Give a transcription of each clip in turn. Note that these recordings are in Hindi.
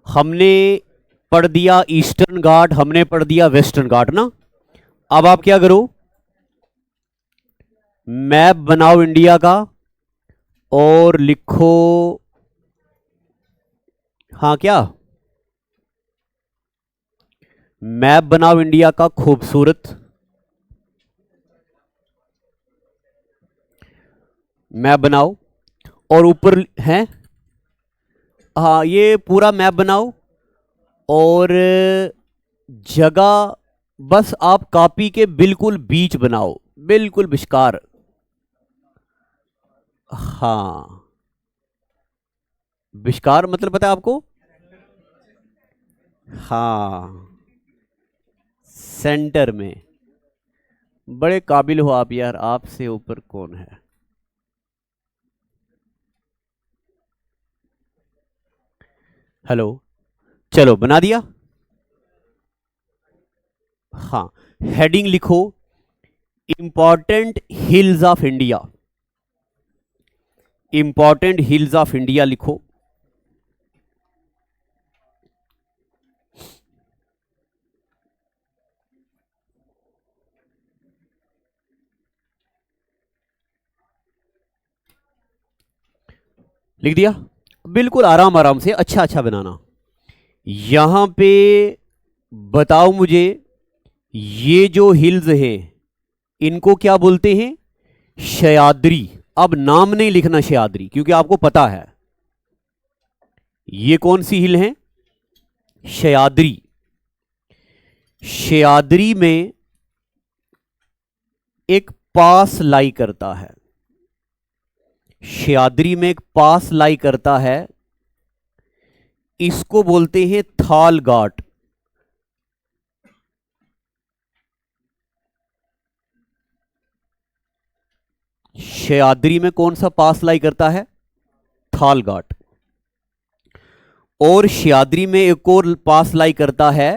हमने पढ़ दिया ईस्टर्न घाट, हमने पढ़ दिया वेस्टर्न घाट ना। अब आप क्या करो, मैप बनाओ इंडिया का और लिखो, हाँ क्या, मैप बनाओ इंडिया का खूबसूरत, मैप बनाओ और ऊपर है, हाँ ये पूरा मैप बनाओ और जगह बस आप कॉपी के बिल्कुल बीच बनाओ, बिल्कुल विस्कार, हाँ विस्कार मतलब पता है आपको, हाँ सेंटर में। बड़े काबिल हो आप यार, आपसे ऊपर कौन है। हेलो, चलो बना दिया। हाँ, हेडिंग लिखो important hills of India, important hills of India लिखो। लिख दिया, बिल्कुल आराम आराम से, अच्छा अच्छा बनाना। यहां पे बताओ मुझे, ये जो हिल्स हैं इनको क्या बोलते हैं, सह्याद्री। अब नाम नहीं लिखना सह्याद्री, क्योंकि आपको पता है ये कौन सी हिल है, सह्याद्री। सह्याद्री में एक पास लाई करता है, सह्याद्री में एक पास लाई करता है, इसको बोलते हैं थाल घाट। सह्याद्री में कौन सा पास लाई करता है, थाल घाट। और सह्याद्री में एक और पास लाई करता है,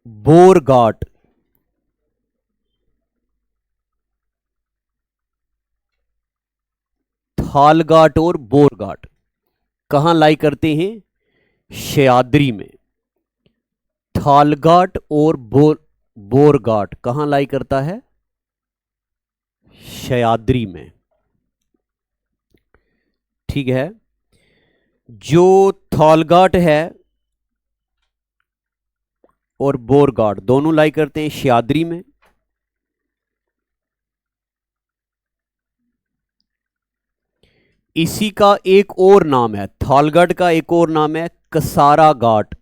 बोर घाट। थाल घाट और बोर घाट कहां लाई करते हैं, सह्याद्री में। थाल घाट और बोर घाट कहां लाई करता है, सह्याद्री में। ठीक है, जो थाल घाट है और बोर घाट दोनों लाई करते हैं सह्याद्री में। इसी का एक और नाम है, थालगढ़ का एक और नाम है कसारा घाट।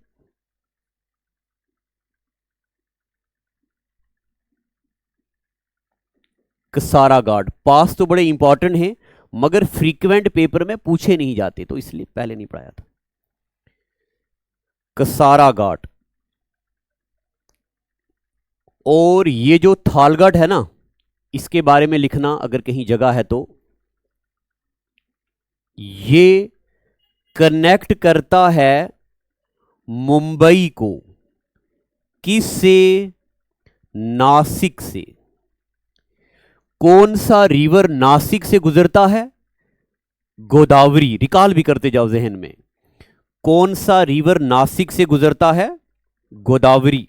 कसारा घाट पास तो बड़े इंपॉर्टेंट हैं, मगर फ्रीक्वेंट पेपर में पूछे नहीं जाते, तो इसलिए पहले नहीं पढ़ाया था। कसारा घाट। और ये जो थालगढ़ है ना, इसके बारे में लिखना अगर कहीं जगह है तो, ये कनेक्ट करता है मुंबई को, किससे, नासिक से। कौन सा रिवर नासिक से गुजरता है, गोदावरी। रिकॉल भी करते जाओ जहन में, कौन सा रिवर नासिक से गुजरता है, गोदावरी।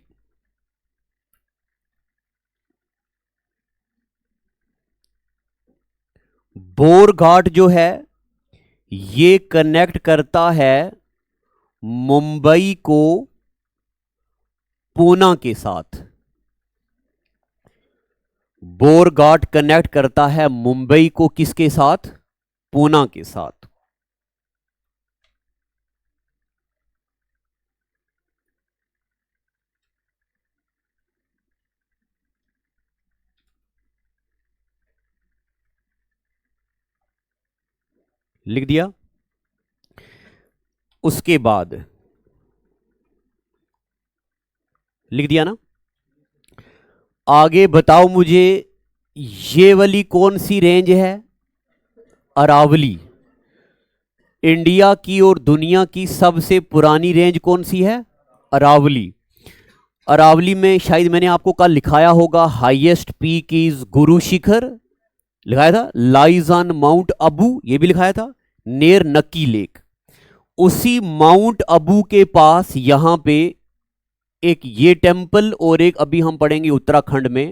बोर घाट जो है ये कनेक्ट करता है मुंबई को पूना के साथ। बोर घाट कनेक्ट करता है मुंबई को किसके साथ, पूना के साथ। लिख दिया। उसके बाद लिख दिया ना। आगे बताओ मुझे, ये वाली कौन सी रेंज है, अरावली। इंडिया की और दुनिया की सबसे पुरानी रेंज कौन सी है, अरावली। अरावली में शायद मैंने आपको कल लिखाया होगा, highest peak is Guru Shikhar, लिखाया था। लाइज ऑन माउंट अबू, ये भी लिखाया था। नेर नक्की लेक। उसी माउंट अबू के पास यहां पे एक ये टेंपल और एक अभी हम पढ़ेंगे उत्तराखंड में।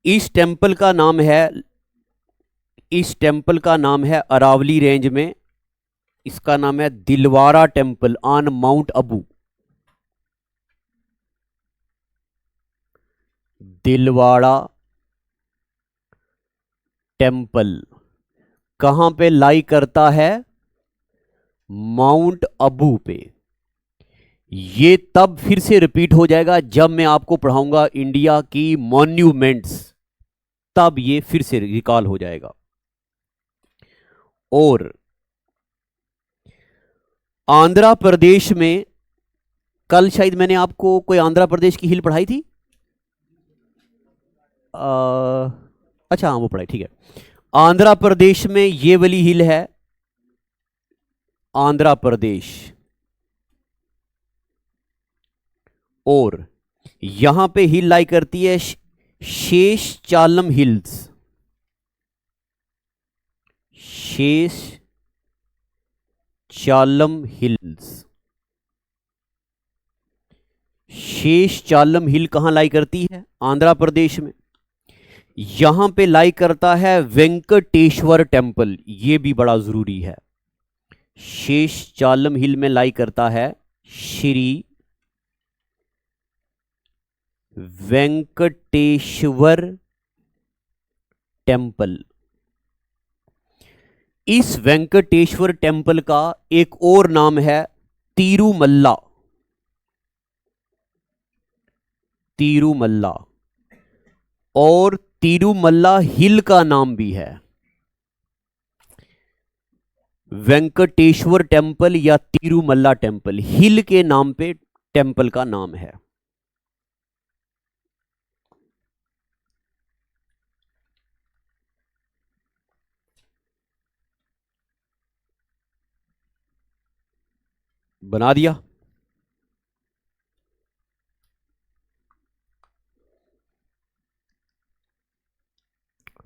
इस टेंपल का नाम है, इस टेंपल का नाम है अरावली रेंज में, इसका नाम है Dilwara temple on mount Abu. Dilwara temple कहां पे लाई करता है? माउंट अबू पे। ये तब फिर से रिपीट हो जाएगा जब मैं आपको पढ़ाऊंगा इंडिया की मॉन्यूमेंट्स, तब ये फिर से रिकॉल हो जाएगा। और आंध्र प्रदेश में, कल शायद मैंने आपको कोई आंध्र प्रदेश की हिल पढ़ाई थी। अच्छा हाँ वो पढ़ाई, ठीक है। आंध्र प्रदेश में ये वाली हिल है, आंध्र प्रदेश। और यहां पे हिल लाई करती है शेष चालम हिल्स, शेष चालम हिल्स। शेष चालम हिल कहां लाई करती है? आंध्र प्रदेश में। यहां पे लाई करता है वेंकटेश्वर टेंपल, यह भी बड़ा जरूरी है। शेष चालम हिल में लाई करता है श्री वेंकटेश्वर टेंपल। इस वेंकटेश्वर टेंपल का एक और नाम है तिरुमल्ला, तिरुमल्ला। और तिरुमल्ला हिल का नाम भी है वेंकटेश्वर टेंपल या तिरुमल्ला टेंपल, हिल के नाम पे टेंपल का नाम है। बना दिया?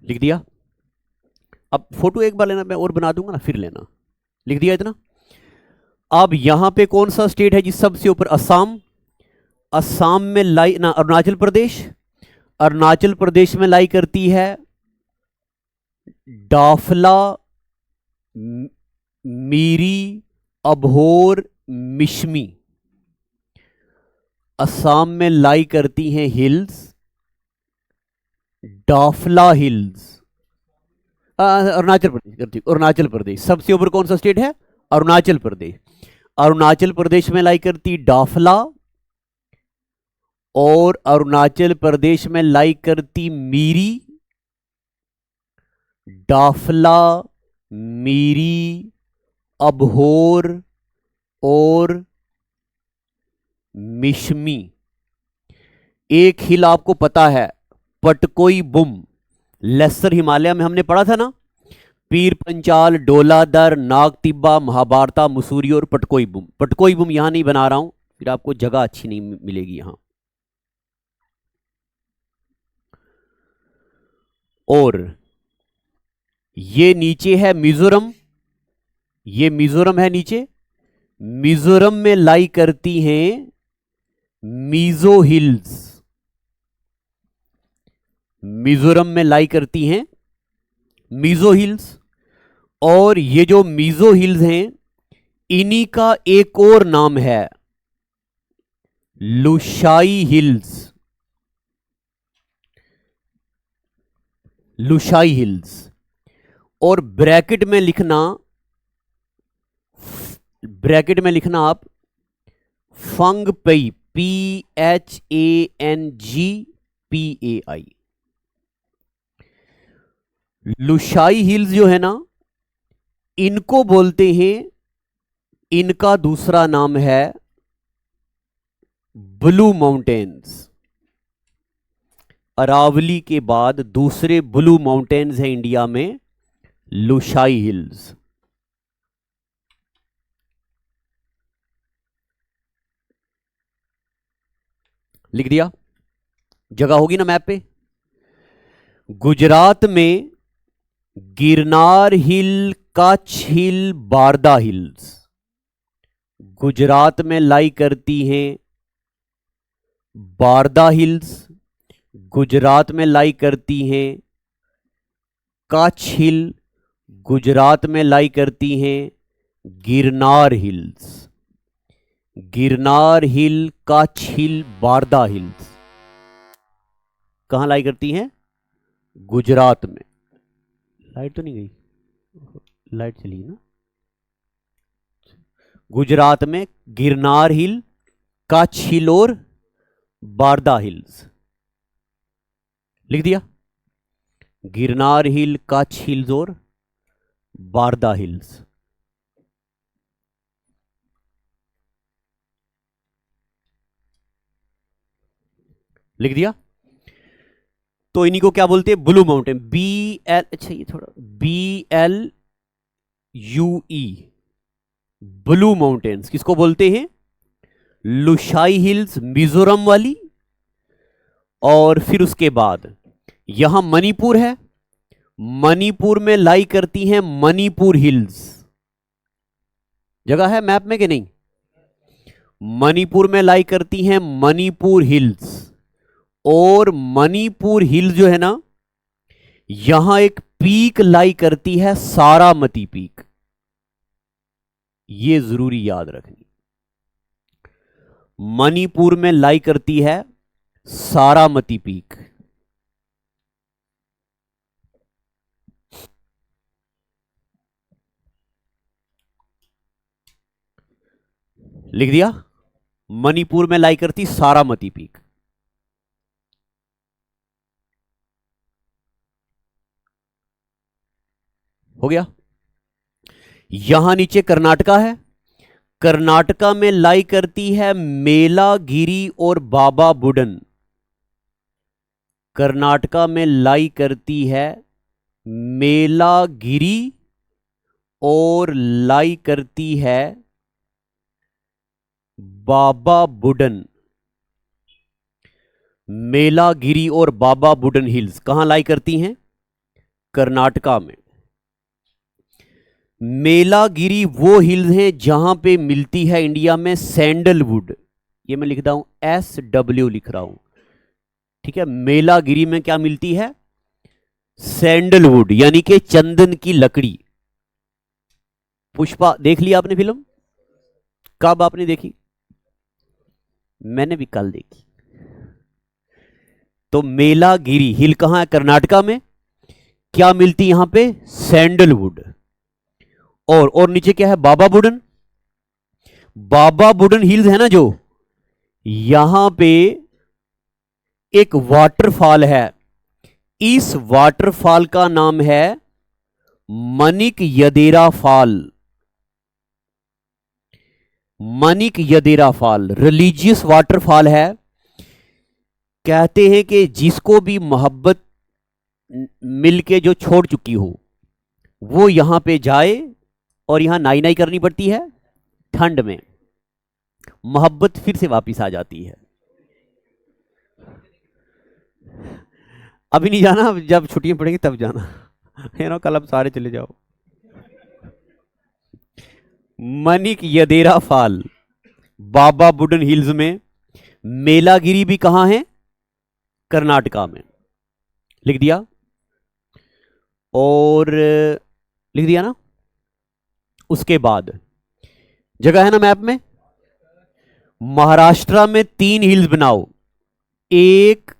लिख दिया? अब फोटो एक बार लेना, मैं और बना दूंगा ना, फिर लेना। लिख दिया इतना? अब यहां पे कौन सा स्टेट है जिस सबसे ऊपर? असम। असम में लाई ना, अरुणाचल प्रदेश। अरुणाचल प्रदेश में लाई करती है डाफला, मीरी, अभोर, मिश्मी। असम में लाई करती हैं हिल्स डाफला हिल्स। अरुणाचल प्रदेश करती, अरुणाचल प्रदेश सबसे ऊपर कौन सा स्टेट है? अरुणाचल प्रदेश। अरुणाचल प्रदेश में लाई करती डाफला, और अरुणाचल प्रदेश में लाई करती मीरी, डाफला, मीरी, अभोर और मिश्मी। एक हिल आपको पता है, पटकोई बुम, लेसर हिमालय में हमने पढ़ा था ना, पीर पंचाल, डोलादर, नागतिब्बा, महाभारता, मसूरी और पटकोई बुम। पटकोई बुम यहां नहीं बना रहा हूं, फिर आपको जगह अच्छी नहीं मिलेगी यहां। और ये नीचे है मिजोरम, ये मिजोरम है नीचे। मिजोरम में लाई करती हैं मिजो हिल्स, मिजोरम में लाई करती हैं मिजो हिल्स। और ये जो मिजो हिल्स हैं, इन्हीं का एक और नाम है लुशाई हिल्स, लुशाई हिल्स। और ब्रैकेट में लिखना, ब्रैकेट में लिखना आप फंगपेई, PHANGPAI। लुशाई हिल्स जो है ना, इनको बोलते हैं, इनका दूसरा नाम है ब्लू माउंटेन्स। अरावली के बाद दूसरे ब्लू माउंटेन्स हैं इंडिया में, लुशाई हिल्स। लिख दिया? जगह होगी ना मैप पे। गुजरात में गिरनार हिल, कच्छ हिल, बारदा हिल्स गुजरात में लाई करती हैं। बारदा हिल्स गुजरात में लाई करती हैं। कच्छ हिल गुजरात में लाई करती हैं। गिरनार हिल्स, गिरनार हिल, कच्छ हिल, बारदा हिल्स कहां लाई करती हैं? गुजरात में। लाइट तो नहीं गई? लाइट चली ना। गुजरात में गिरनार हिल, कच्छ हिल और बारदा हिल्स लिख दिया। गिरनार हिल, कच्छ हिल्स और बारदा हिल्स। लिख दिया। तो इन्हीं को क्या बोलते हैं? Blue mountain. बी एल, अच्छा ये थोड़ा, B L U E, Blue Mountains किसको बोलते हैं? लुशाई हिल्स मिजोरम वाली, और फिर उसके बाद यहां मणिपुर है, मणिपुर में लाई करती हैं मणिपुर हिल्स। जगह है मैप में कि नहीं? मणिपुर में लाई करती हैं मणिपुर हिल्स, और मणिपुर हिल्स जो है ना, यहां एक पीक लाई करती है, सारामती पीक। ये जरूरी याद रखनी। मणिपुर में लाई करती है सारामती पीक। लिख दिया। मणिपुर में लाई करती सारामती पीक। हो गया। यहां नीचे कर्नाटका है, कर्नाटका में लाई करती है मेलागिरी और बाबा बुडन। कर्नाटका में लाई करती है मेलागिरी और लाई करती है बाबा बुडन। मेलागिरी और बाबा बुडन हिल्स कहां लाई करती हैं? कर्नाटका में। मेलागिरी वो हिल्स हैं जहां पे मिलती है इंडिया में सैंडलवुड। ये मैं लिखता हूं, SW लिख रहा हूं, ठीक है। मेलागिरी में क्या मिलती है? सैंडलवुड, यानी कि चंदन की लकड़ी। पुष्पा देख लिया आपने फिल्म? कब आपने देखी? मैंने भी कल देखी। तो मेलागिरी हिल कहां है? कर्नाटका में। क्या मिलती यहां पे? सैंडलवुड। और नीचे क्या है? बाबा बुडन। बाबा बुडन हिल्स है ना जो, यहां पे एक वाटरफॉल है। इस वाटरफॉल का नाम है मनिक यदेरा फॉल। मनिक यदेरा फॉल रिलीजियस वाटरफॉल है। कहते हैं कि जिसको भी मोहब्बत मिलके जो छोड़ चुकी हो, वो यहां पे जाए, और यहां नाई नाई करनी पड़ती है ठंड में, मोहब्बत फिर से वापस आ जाती है। अभी नहीं जाना, जब छुट्टियां पड़ेंगी तब जाना है ना, कल अब सारे चले जाओ। मनिक यदेरा फॉल बाबा बुडन हिल्स में। मेलागिरी भी कहां है? कर्नाटका में। लिख दिया। और लिख दिया ना। उसके बाद जगह है ना मैप में, महाराष्ट्र में 3 हिल्स बनाओ, 1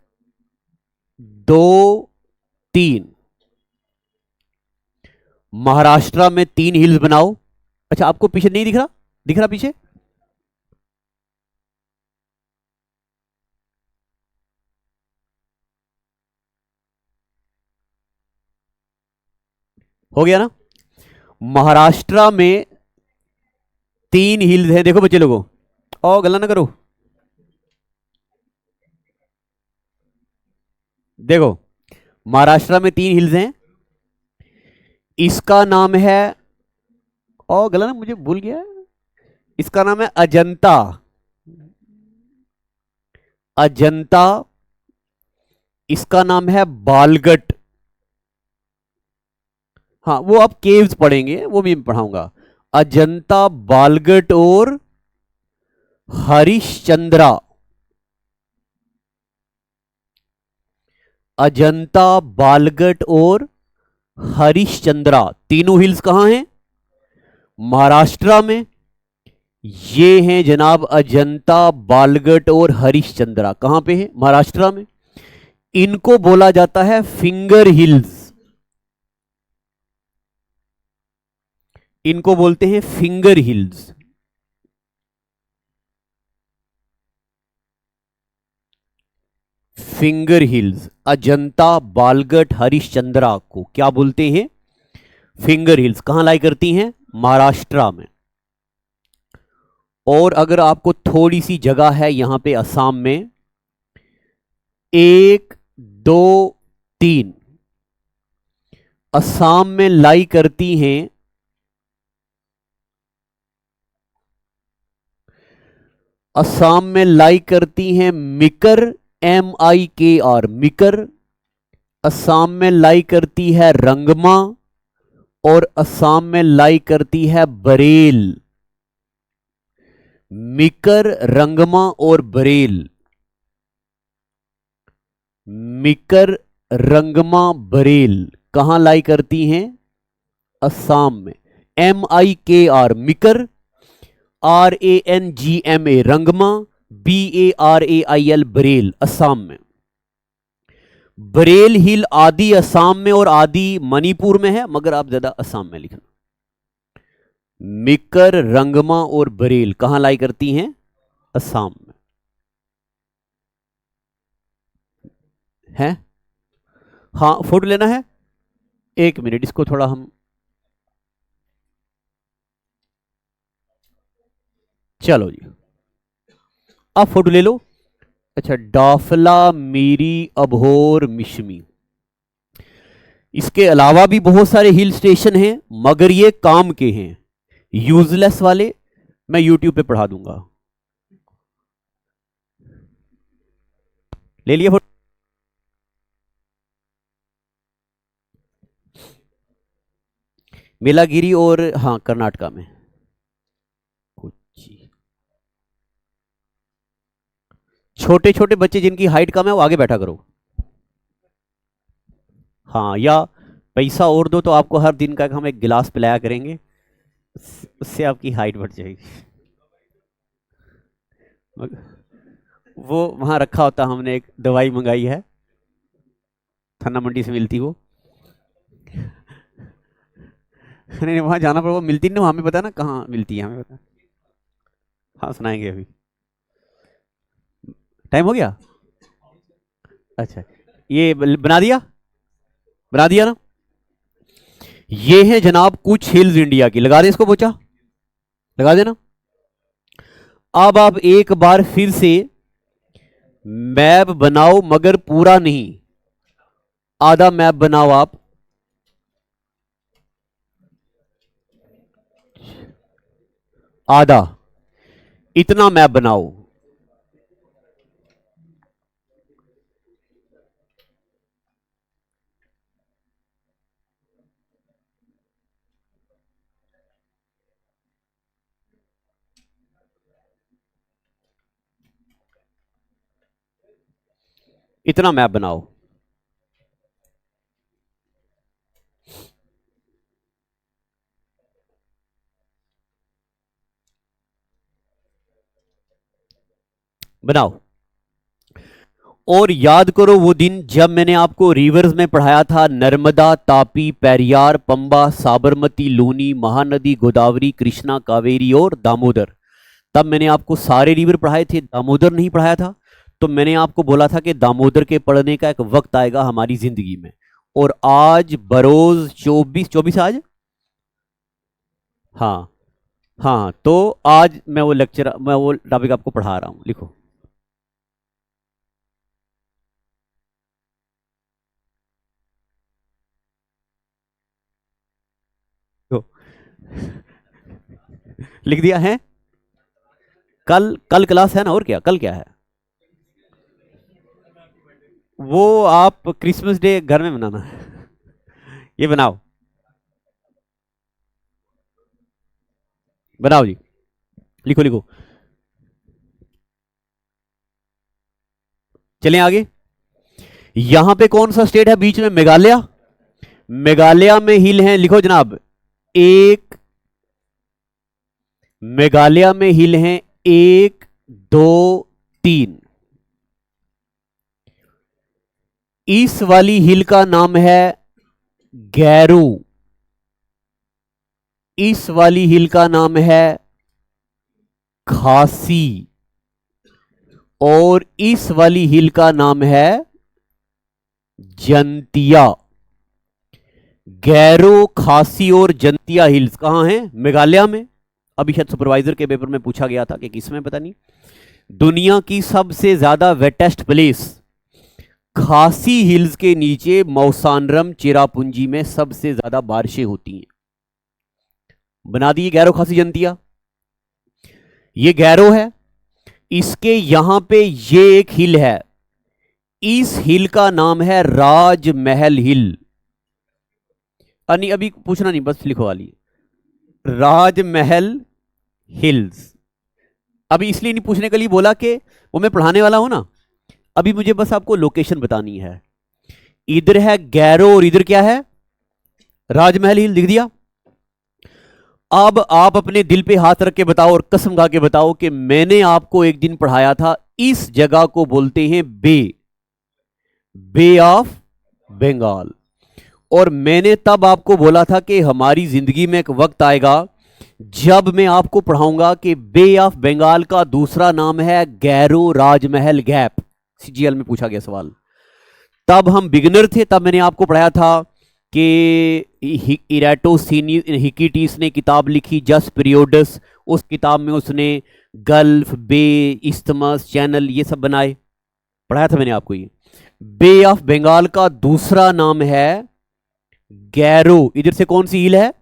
2 3। महाराष्ट्र में 3 हिल्स बनाओ। अच्छा आपको पीछे नहीं दिख रहा? दिख रहा पीछे? हो गया ना। महाराष्ट्र में 3 हिल्स हैं, देखो बच्चे लोगों, और गला ना करो। देखो महाराष्ट्र में 3 हिल्स हैं, इसका नाम है, और गला ना, मुझे भूल गया, इसका नाम है अजंता। अजंता। इसका नाम है बालगट। हाँ वो आप केव्स पढ़ेंगे, वो भी मैं पढ़ाऊंगा। अजंता, बालगट और हरिश्चंद्रा। अजंता, बालगट और हरिश्चंद्रा तीनों हिल्स कहां हैं? महाराष्ट्र में। ये हैं जनाब अजंता, बालगट और हरिश्चंद्रा। कहां पे है? महाराष्ट्र में। इनको बोला जाता है फिंगर हिल्स। इनको बोलते हैं finger hills. Finger hills. Ajanta, Balaghat, Harishchandra को क्या बोलते हैं? Finger hills. कहां लाई करती हैं? महाराष्ट्र में। और अगर आपको थोड़ी सी जगह है यहां पे असम में, 1, 2, 3 असम में लाई करती हैं। असम में लाई करती हैं मिकर, MIKR, मिकर। असम में लाई करती है रंगमा, और असम में लाई करती है बरेल। मिकर, रंगमा और बरेल। मिकर, रंगमा, बरेल कहां लाई करती हैं? असम में। MIKR मिकर, RANGMA रंगमा, BARAIL बरेल असम में। बरेल हिल आदि असम में और आदि मणिपुर में है, मगर आप ज्यादा असम में लिखना। मिकर, रंगमा और बरेल कहां लाई करती हैं? असम में। है? हाँ फोटो लेना है? 1 मिनट, इसको थोड़ा हम, चलो जी आप फोटो ले लो। अच्छा, डाफला, मीरी, अभोर, मिशमी। इसके अलावा भी बहुत सारे हिल स्टेशन हैं, मगर ये काम के हैं। यूजलेस वाले मैं यूट्यूब पे पढ़ा दूंगा। ले लिया फोटो? मेलागिरी और हाँ कर्नाटका में कोच्चि। छोटे छोटे बच्चे जिनकी हाइट कम है वो आगे बैठा करो। हाँ, या पैसा और दो तो आपको हर दिन का हम एक गिलास पिलाया करेंगे, उससे आपकी हाइट बढ़ जाएगी। वो वहां रखा होता, हमने एक दवाई मंगाई है, थन्ना मंडी से मिलती वो। नहीं वहां जाना पड़ा, वो मिलती नहीं, हमें पता ना कहाँ मिलती है, हमें पता। हाँ सुनाएंगे अभी। टाइम हो गया? अच्छा, ये बना दिया? बना दिया ना? ये है जनाब कुछ हिल्स इंडिया की। लगा दे इसको पोचा, लगा देना। अब आप एक बार फिर से मैप बनाओ, मगर पूरा नहीं, आधा मैप बनाओ आप। आधा, इतना मैप बनाओ। इतना मैप बनाओ। बनाओ और याद करो वो दिन जब मैंने आपको रिवर्स में पढ़ाया था, नर्मदा, तापी, पेरियार, पंबा, साबरमती, लूनी, महानदी, गोदावरी, कृष्णा, कावेरी और दामोदर। तब मैंने आपको सारे रिवर पढ़ाए थे, दामोदर नहीं पढ़ाया था। तो मैंने आपको बोला था कि दामोदर के पढ़ने का एक वक्त आएगा हमारी जिंदगी में। और आज बरोज 24 आज। हाँ हाँ, तो आज मैं वो लेक्चर, मैं वो टॉपिक आपको पढ़ा रहा हूं, लिखो। तो लिख दिया है। कल कल क्लास है ना, और क्या कल क्या है? वो आप क्रिसमस डे घर में मनाना है। ये बनाओ। बनाओ जी, लिखो लिखो, चलें आगे। यहां पे कौन सा स्टेट है बीच में? मेघालय। मेघालय में हिल हैं, लिखो जनाब, एक, मेघालय में हिल हैं 1 2 3। इस वाली हिल का नाम है गैरो, इस वाली हिल का नाम है खासी, और इस वाली हिल का नाम है जंतिया। गैरो, खासी और जंतिया हिल्स कहां हैं? मेघालय में। अभी शायद सुपरवाइजर के पेपर में पूछा गया था कि किसमें, पता नहीं। दुनिया की सबसे ज्यादा वेटेस्ट प्लेस खासी हिल्स के नीचे मौसानरम चेरापूंजी में सबसे ज्यादा बारिशें होती हैं। बना दी गैरो, खासी, जंतिया। ये गैरो है, इसके यहां पे ये एक हिल है, इस हिल का नाम है राजमहल हिल। नहीं अभी पूछना नहीं, बस लिखो वाली राजमहल हिल्स। अभी इसलिए नहीं पूछने के लिए बोला कि वो मैं पढ़ाने वाला हूं ना, अभी मुझे बस आपको लोकेशन बतानी है। इधर है गैरो और इधर क्या है? राजमहल हिल। लिख दिया। अब आप अपने दिल पे हाथ रख के बताओ और कसम खा के बताओ कि मैंने आपको एक दिन पढ़ाया था, इस जगह को बोलते हैं बे ऑफ बंगाल। और मैंने तब आपको बोला था कि हमारी जिंदगी में एक वक्त आएगा जब मैं आपको पढ़ाऊंगा कि बे ऑफ बंगाल का दूसरा नाम है गैरो राजमहल गैप। सीजीएल में पूछा गया सवाल। तब हम बिगिनर थे, तब मैंने आपको पढ़ाया था कि इरेटोस्थेनीज हिकिटीस ने किताब लिखी जस्ट पीरियोडस। उस किताब में उसने गल्फ, बे, इस्थमस, चैनल ये सब बनाए। पढ़ाया था मैंने आपको। ये बे ऑफ बंगाल का दूसरा नाम है गैरो। इधर से कौन सी हिल है?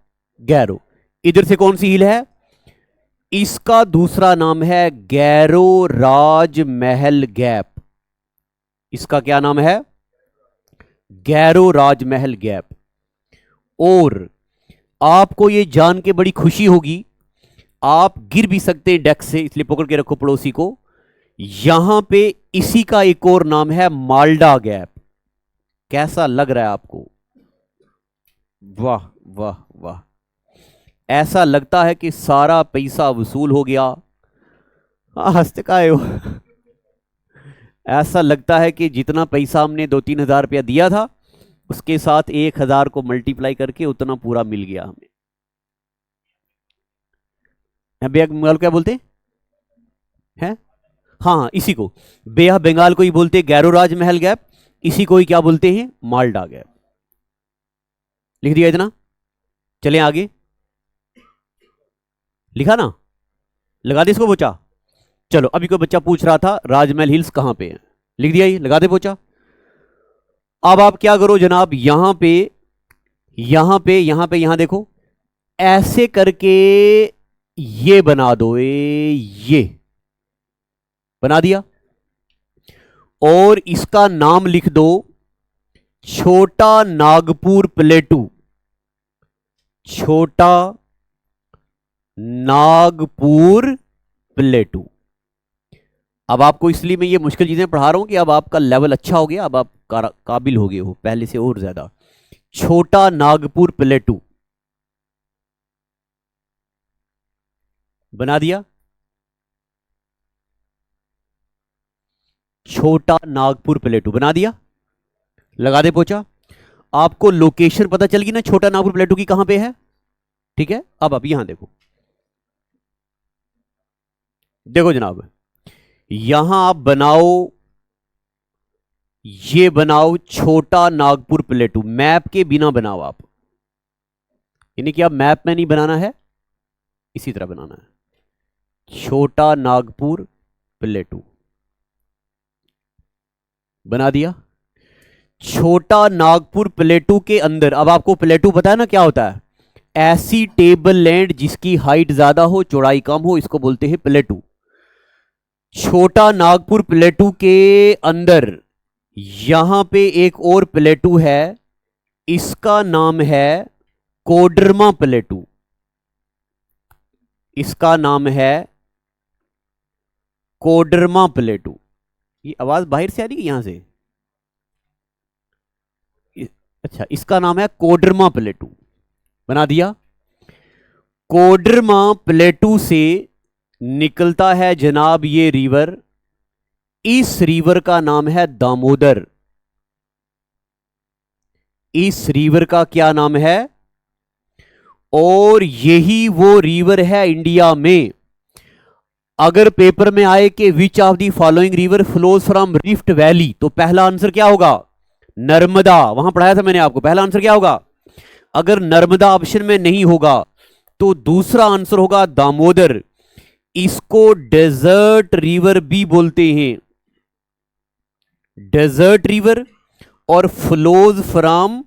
गैरो। इधर से कौन सी हिल है? इसका दूसरा नाम है गैरो राजमहल गैप। इसका क्या नाम है? गैरो राजमहल गैप। और आपको यह जान के बड़ी खुशी होगी, आप गिर भी सकते हैं डेस्क से, इसलिए पकड़ के रखो पड़ोसी को। यहां पे इसी का एक और नाम है माल्डा गैप। कैसा लग रहा है आपको? वाह वाह वाह, ऐसा लगता है कि सारा पैसा वसूल हो गया। हंसते का है वो। ऐसा लगता है कि जितना पैसा हमने 2-3 हजार रुपया दिया था, उसके साथ 1,000 को मल्टीप्लाई करके उतना पूरा मिल गया हमें। बंगाल क्या बोलते हैं? हाँ, इसी को बे ऑफ बंगाल को ही बोलते हैं गैरो राजमहल गैप, इसी को ही क्या बोलते हैं? माल्डा गैप। लिख दिया इतना। चलें आगे। लिखा ना? लगा दे इसको पोचा। चलो, अभी कोई बच्चा पूछ रहा था राजमहल हिल्स कहां पे है, लिख दिया ये, लगा दे पोचा। अब आप क्या करो जनाब, यहां पे यहां देखो, ऐसे करके ये बना दो, ये बना दिया। और इसका नाम लिख दो छोटा नागपुर प्लेटू। छोटा नागपुर प्लेटू। अब आपको इसलिए मैं ये मुश्किल चीजें पढ़ा रहा हूं कि अब आपका लेवल अच्छा हो गया, अब आप काबिल हो गए हो पहले से और ज्यादा। छोटा नागपुर प्लेटू बना दिया। छोटा नागपुर प्लेटू बना दिया। लगा दे पोचा। आपको लोकेशन पता चल गई ना छोटा नागपुर प्लेटू की कहां पे है? ठीक है। अब आप यहां देखो, देखो जनाब, यहां आप बनाओ, ये बनाओ छोटा नागपुर प्लेटू। मैप के बिना बनाओ आप, यानी कि आप मैप में नहीं बनाना है, इसी तरह बनाना है। छोटा नागपुर प्लेटू बना दिया। छोटा नागपुर प्लेटू के अंदर, अब आपको प्लेटू पता है ना क्या होता है? ऐसी टेबल लैंड जिसकी हाइट ज्यादा हो चौड़ाई कम हो, इसको बोलते हैं प्लेटू। छोटा नागपुर प्लेटू के अंदर यहां पे एक और प्लेटू है, इसका नाम है कोडरमा प्लेटू। इसका नाम है कोडरमा प्लेटू। ये आवाज बाहर से आ रही है यहां से? अच्छा, इसका नाम है कोडरमा प्लेटू, बना दिया। कोडरमा प्लेटू से निकलता है जनाब ये रिवर, इस रिवर का नाम है दामोदर। इस रिवर का क्या नाम है? और यही वो रिवर है इंडिया में। अगर पेपर में आए कि विच of the following river flows from rift valley, तो पहला आंसर क्या होगा? नर्मदा। वहां पढ़ाया था मैंने आपको, पहला आंसर क्या होगा? अगर नर्मदा ऑप्शन में नहीं होगा तो दूसरा आंसर होगा दामोदर। इसको डेजर्ट रिवर भी बोलते हैं, डेजर्ट रिवर, और फ्लोज फ्रॉम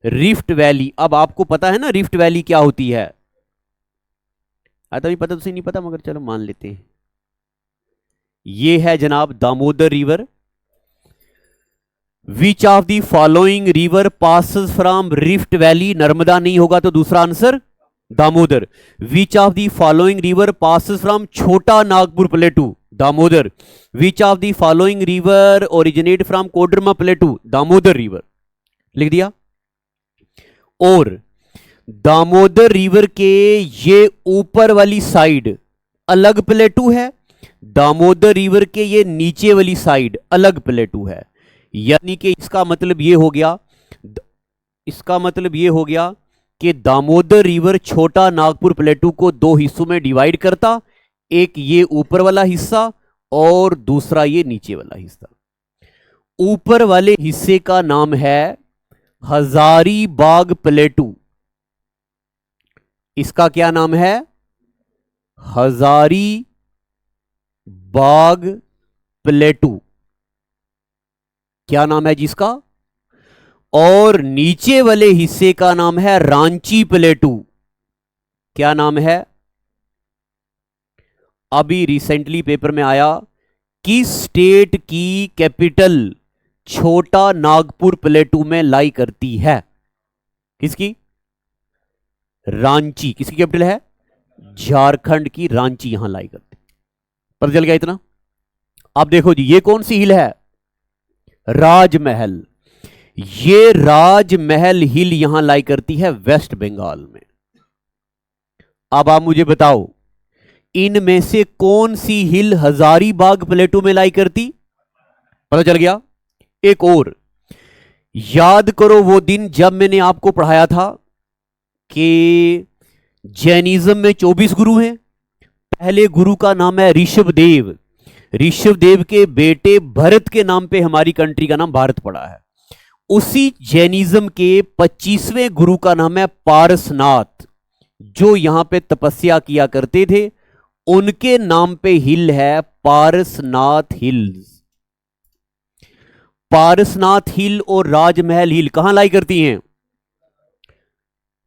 रिफ्ट वैली। अब आपको पता है ना रिफ्ट वैली क्या होती है? तभी पता, तुझे नहीं पता मगर चलो मान लेते हैं। ये है जनाब Damodar river. Which of the following river passes from rift valley? Narmada नहीं होगा तो दूसरा answer Damodar. Which of the following river passes from Chota Nagpur plateau? Damodar. Which of the following river originate from Koderma plateau? Damodar river. लिख दिया। और दामोदर रिवर के ये ऊपर वाली साइड अलग प्लेटू है, दामोदर रिवर के ये नीचे वाली साइड अलग प्लेटू है। यानी कि इसका मतलब ये हो गया, इसका मतलब ये हो गया कि दामोदर रिवर छोटा नागपुर प्लेटू को दो हिस्सों में डिवाइड करता, एक ये ऊपर वाला हिस्सा और दूसरा ये नीचे वाला हिस्सा। ऊपर वाले हिस्से का नाम है हजारीबाग प्लेटू। इसका क्या नाम है? हजारीबाग प्लेटू। क्या नाम है जिसका? और नीचे वाले हिस्से का नाम है रांची प्लेटू। क्या नाम है? अभी रिसेंटली पेपर में आया, किस स्टेट की कैपिटल छोटा नागपुर प्लेटू में लाई करती है? किसकी? रांची। किसकी कैपिटल है? झारखंड की रांची यहां लाई करती। पता चल गया इतना? अब देखो जी, ये कौन सी हिल है? राजमहल। ये राजमहल हिल यहां लाई करती है वेस्ट बंगाल में। अब आप मुझे बताओ, इनमें से कौन सी हिल हजारीबाग प्लेटू में लाई करती? पता चल गया। एक और याद करो, वो दिन जब मैंने आपको पढ़ाया था कि जैनिज्म में 24 गुरु हैं। पहले गुरु का नाम है ऋषभदेव। ऋषभदेव के बेटे भरत के नाम पे हमारी कंट्री का नाम भारत पड़ा है। उसी जैनिज्म के 25वें गुरु का नाम है पारसनाथ, जो यहां पे तपस्या किया करते थे। उनके नाम पे हिल है पारसनाथ हिल्स। पारसनाथ हिल और राजमहल हिल कहां लाई करती हैं?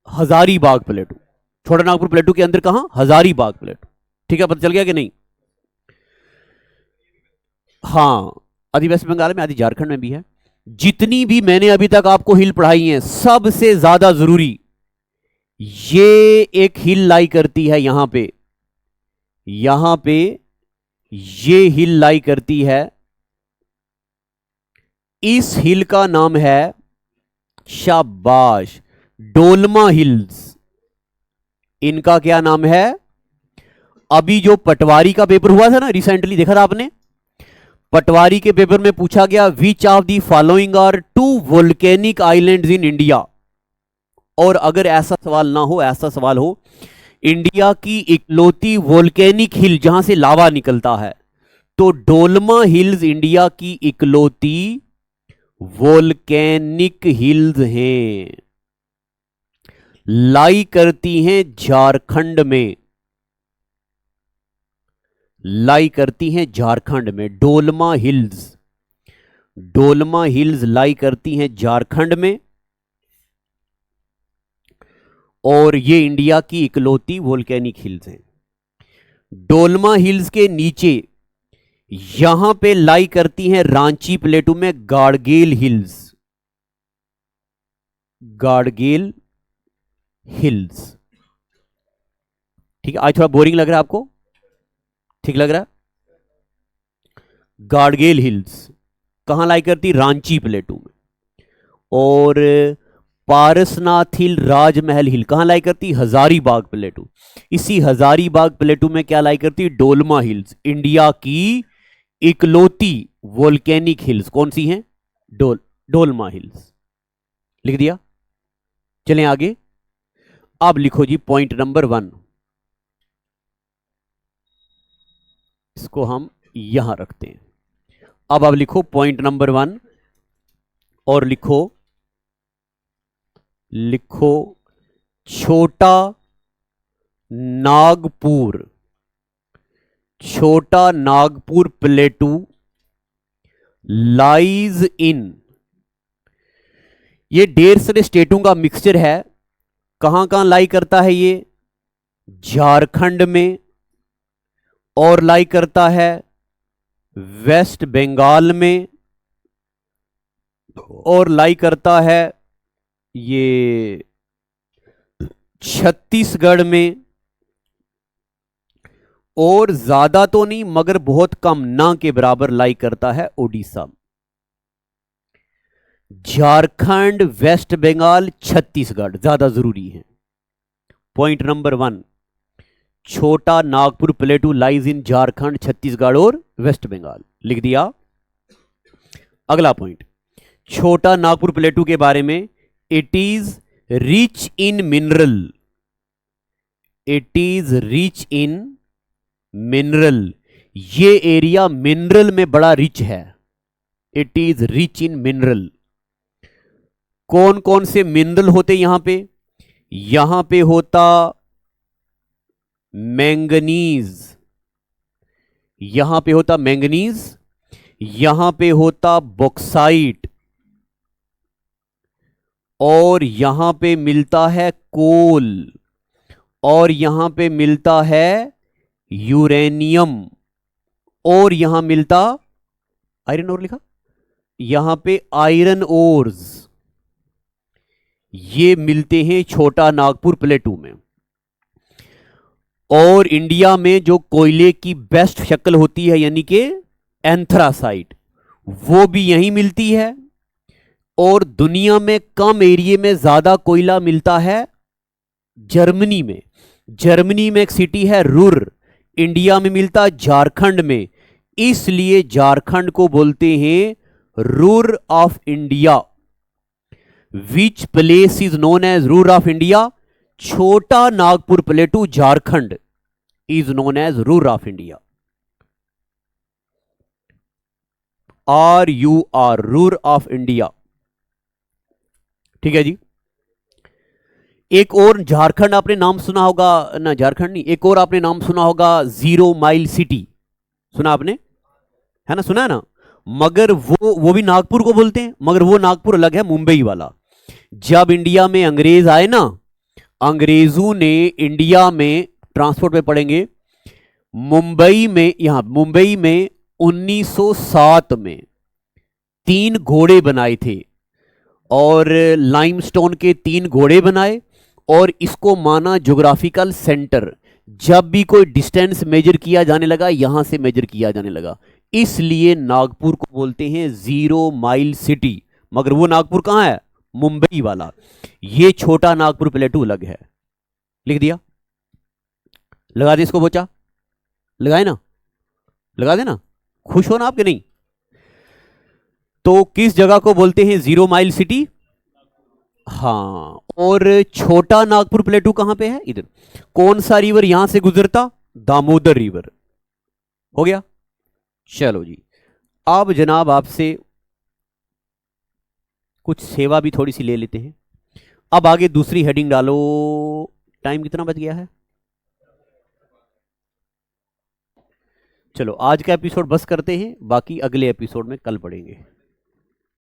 हजारीबाग प्लेटू। छोटा नागपुर प्लेटू के अंदर कहां? हजारीबाग प्लेटू। ठीक है, पता चल गया कि नहीं? हां, आदि वेस्ट बंगाल में, आदि झारखंड में भी है। जितनी भी मैंने अभी तक आपको हिल पढ़ाई हैं, सबसे ज्यादा जरूरी ये एक हिल लाई करती है यहां पे। यहां पे ये हिल लाई करती है। इस हिल का नाम है, शाबाश, डोलमा हिल्स। इनका क्या नाम है? अभी जो पटवारी का पेपर हुआ था ना रिसेंटली, देखा था आपने? पटवारी के पेपर में पूछा गया, which of the following are two volcanic islands in India. और अगर ऐसा सवाल ना हो, ऐसा सवाल हो, इंडिया की इकलौती वोल्केनिक हिल जहां से लावा निकलता है, तो डोलमा हिल्स इंडिया की इकलौती वोल्केनिक हिल्स हैं। लाई करती हैं झारखंड में, लाई करती हैं झारखंड में। डोलमा हिल्स, डोलमा हिल्स लाई करती हैं झारखंड में, और ये इंडिया की इकलौती वोल्केनिक हिल्स हैं। डोलमा हिल्स के नीचे यहां पे लाई करती हैं रांची प्लेटू में गाड़गेल हिल्स। गाड़गेल हिल्स। ठीक है, आज थोड़ा बोरिंग लग रहा है आपको, ठीक लग रहा है? गाडगिल हिल्स कहां लाई करती? रांची प्लेटू में। और पारसनाथ हिल, राजमहल हिल कहां लाई करती? हजारीबाग प्लेटू। इसी हजारीबाग प्लेटू में क्या लाई करती? डोलमा हिल्स, इंडिया की इकलौती वोल्केनिक हिल्स कौन सी हैं? डोलमा हिल्स। लिख दिया? चलें आगे। अब लिखो जी पॉइंट नंबर 1, इसको हम यहां रखते हैं। अब आप लिखो पॉइंट नंबर 1 और लिखो छोटा नागपुर, छोटा नागपुर प्लेटू लाइज इन, ये ढेर सारे स्टेटों का मिक्सचर है। कहां कहां लाई करता है ये? झारखंड में, और लाई करता है वेस्ट बंगाल में, और लाई करता है ये छत्तीसगढ़ में, और ज्यादा तो नहीं मगर बहुत कम, ना के बराबर लाई करता है ओडिशा में। झारखंड, वेस्ट बंगाल, छत्तीसगढ़ ज्यादा जरूरी है। पॉइंट नंबर 1, छोटा नागपुर प्लेटू लाइज इन झारखंड, छत्तीसगढ़ और वेस्ट बंगाल। लिख दिया? अगला पॉइंट, छोटा नागपुर प्लेटू के बारे में, it is rich in mineral, it is rich in mineral, ये एरिया मिनरल में बड़ा रिच है। It is rich in mineral. कौन कौन से मिनरल होते यहां पे? यहां पे होता मैंगनीज, यहां पे होता मैंगनीज, यहां पे होता बॉक्साइट, और यहां पे मिलता है कोल, और यहां पे मिलता है यूरेनियम, और यहां मिलता आयरन ओर, लिखा यहां पे आयरन ओर्स, ये मिलते हैं छोटा नागपुर प्लेटू में। और इंडिया में जो कोयले की बेस्ट शक्ल होती है यानी कि एंथ्रासाइट, वो भी यहीं मिलती है। और दुनिया में कम एरिया में ज्यादा कोयला मिलता है जर्मनी में। जर्मनी में एक सिटी है रुर, इंडिया में मिलता झारखंड में, इसलिए झारखंड को बोलते हैं Ruhr of India. Which place is known as Ruhr of India? Chota Nagpur plateau Jharkhand is known as Ruhr of India. RUR, Ruhr of India. ठीक है जी। एक और झारखंड आपने नाम सुना होगा ना, झारखंड नहीं, एक और आपने नाम सुना होगा, 0 माइल सिटी, सुना आपने? है ना, सुना है ना? मगर वो भी नागपुर को बोलते हैं, मगर वो नागपुर अलग है, मुंबई वाला। जब इंडिया में अंग्रेज आए ना, अंग्रेजों ने इंडिया में, ट्रांसपोर्ट में पढ़ेंगे, मुंबई में, यहां मुंबई में 1907 में 3 घोड़े बनाए थे, और लाइमस्टोन के 3 घोड़े बनाए, और इसको माना ज्योग्राफिकल सेंटर। जब भी कोई डिस्टेंस मेजर किया जाने लगा, यहां से मेजर किया जाने लगा, इसलिए नागपुर को बोलते हैं 0 माइल सिटी। मगर वो नागपुर कहां है? मुंबई वाला। ये छोटा नागपुर प्लेटू अलग है। लिख दिया? लगा दे इसको बोचा? लगाए ना? लगा देना। खुश हो ना आपके? नहीं तो किस जगह को बोलते हैं 0 माइल सिटी? हाँ, और छोटा नागपुर प्लेटू कहां पे है? इधर। कौन सा रिवर यहां से गुजरता? दामोदर रिवर। हो गया? चलो जी, अब जनाब आपसे कुछ सेवा भी थोड़ी सी ले लेते हैं। अब आगे दूसरी हेडिंग डालो। टाइम कितना बच गया है? चलो आज का एपिसोड बस करते हैं, बाकी अगले एपिसोड में कल पढ़ेंगे।